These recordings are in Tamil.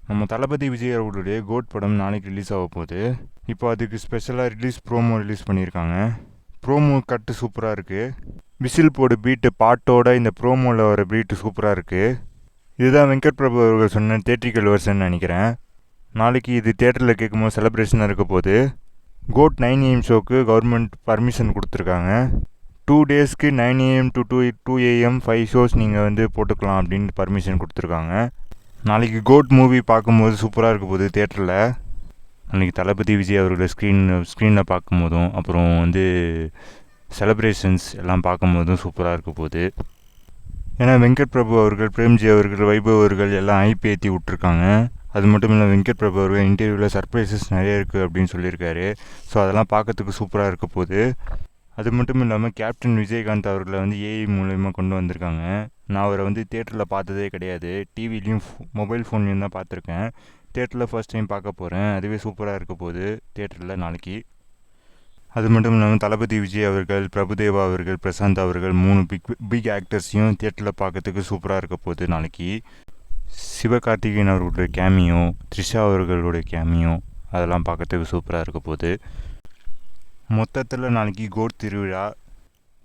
நம்ம தளபதி விஜய் அவர்களுடைய கோட் படம் நாளைக்கு ரிலீஸ் ஆக போகுது. இப்போ அதுக்கு ஸ்பெஷலாக ப்ரோமோ ரிலீஸ் பண்ணியிருக்காங்க. ப்ரோமோ கட்டு சூப்பராக இருக்குது. விசில் போடு பீட்டு பாட்டோட இந்த ப்ரோமோவில் வர பீட்டு சூப்பராக இருக்குது. இதுதான் வெங்கட் பிரபு அவர்கள் சொன்ன தேட்ரிக்கல் வெர்ஷன் நினைக்கிறேன். நாளைக்கு இது தேட்டரில் கேட்கும்போது செலிப்ரேஷனாக இருக்க போகுது. கோட் 9 AM ஷோக்கு கவர்மெண்ட் பர்மிஷன் கொடுத்துருக்காங்க. 2 டேஸ்க்கு 9 AM to 2 AM 5 ஷோஸ் நீங்கள் போட்டுக்கலாம் அப்படின்னு பர்மிஷன் கொடுத்துருக்காங்க. நாளைக்கு கோட் மூவி பார்க்கும்போது சூப்பராக இருக்க போகுது தேட்டரில். அன்றைக்கி தளபதி விஜய் அவர்களை ஸ்க்ரீனில் பார்க்கும்போதும் அப்புறம் செலிப்ரேஷன்ஸ் எல்லாம் பார்க்கும்போதும் சூப்பராக இருக்க போகுது. ஏன்னா வெங்கட் பிரபு அவர்கள், பிரேம்ஜி அவர்கள், வைபவ் அவர்கள் எல்லாம் ஐபி ஏற்றி விட்ருக்காங்க. அது மட்டும் இல்லை, வெங்கட் பிரபு அவர்கள் இன்டர்வியூவில் சர்ப்ரைசஸ் நிறைய இருக்குது அப்படின்னு சொல்லியிருக்காரு. ஸோ அதெல்லாம் பார்க்கறதுக்கு சூப்பராக இருக்க போகுது. அது மட்டும் இல்லாமல் கேப்டன் விஜயகாந்த் அவர்களை ஏஐ மூலயமா கொண்டு வந்திருக்காங்க. நான் அவரை தேட்டரில் பார்த்ததே கிடையாது. டிவிலையும் மொபைல் ஃபோன்லேயும் தான் பார்த்துருக்கேன். தேட்டரில் ஃபர்ஸ்ட் டைம் பார்க்க போகிறேன். அதுவே சூப்பராக இருக்க போகுது தேட்டரில் நாளைக்கு. அது மட்டும் இல்லாமல் தளபதி விஜய் அவர்கள், பிரபுதேவா அவர்கள், பிரசாந்த் அவர்கள் 3 பிக் ஆக்டர்ஸையும் தேட்டரில் பார்க்கறதுக்கு சூப்பராக இருக்க போகுது நாளைக்கு. சிவகார்த்திகேயன் அவர்களுடைய கேமியோ, த்ரிஷா அவர்களுடைய கேமியோ அதெல்லாம் பார்க்கறதுக்கு சூப்பராக இருக்க போகுது. மொத்தத்தில் நாளைக்கு கோட் திருவிழா.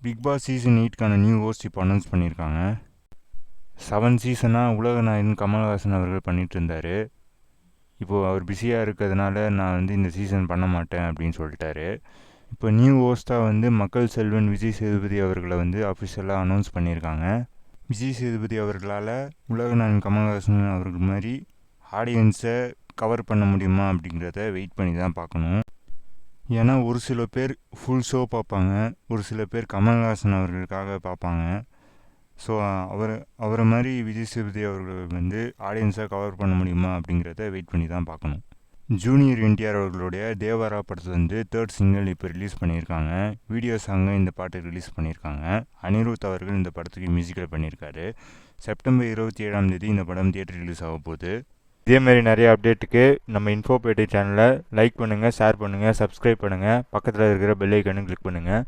பிக் பாஸ் சீசன் 8க்கான நியூ ஹோஸ்ட் இப்போ அனௌன்ஸ் பண்ணியிருக்காங்க. 7 சீசனாக உலக நாயகன் கமல்ஹாசன் அவர்கள் பண்ணிகிட்டு இருந்தார். இப்போது அவர் பிஸியாக இருக்கிறதுனால நான் இந்த சீசன் பண்ண மாட்டேன் அப்படின்னு சொல்லிட்டாரு. இப்போ நியூ ஹோஸ்ட்டாக மக்கள் செல்வன் விஜய் சேதுபதி அவர்களை அஃபிஷியலாக அனௌன்ஸ் பண்ணியிருக்காங்க. விஜய் சேதுபதி அவர்களால் உலக நாயகன் கமல்ஹாசன் அவர்கள் மாதிரி ஆடியன்ஸை கவர் பண்ண முடியுமா அப்படிங்கிறத வெயிட் பண்ணி தான் பார்க்கணும். ஏன்னா ஒரு சில பேர் ஃபுல் ஷோ பார்ப்பாங்க, ஒரு சில பேர் கமல்ஹாசன் அவர்களுக்காக பார்ப்பாங்க. ஸோ அவரை மாதிரி விஜய் சேதுபதி அவர்கள் ஆடியன்ஸை கவர் பண்ண முடியுமா அப்படிங்கிறத வெயிட் பண்ணி தான் பார்க்கணும். ஜூனியர் என்டிஆர் அவர்களுடைய தேவரா படத்துலேருந்து 3rd சிங்கிள் இப்போ ரிலீஸ் பண்ணியிருக்காங்க. வீடியோ சாங்கை இந்த பாட்டு ரிலீஸ் பண்ணியிருக்காங்க. அனிருத் அவர்கள் இந்த படத்துக்கு மியூசிக்கில் பண்ணியிருக்காரு. செப்டம்பர் 27ஆம் தேதி இந்த படம் தியேட்டர் ரிலீஸ் ஆக போகுது. இதேமாரி நிறைய அப்டேட்டுக்கு நம்ம இன்ஃபோபேட்டை சேனலை லைக் பண்ணுங்கள், ஷேர் பண்ணுங்கள், சப்ஸ்கிரைப் பண்ணுங்கள், பக்கத்தில் இருக்கிற பெல் ஐக்கானும் கிளிக் பண்ணுங்கள்.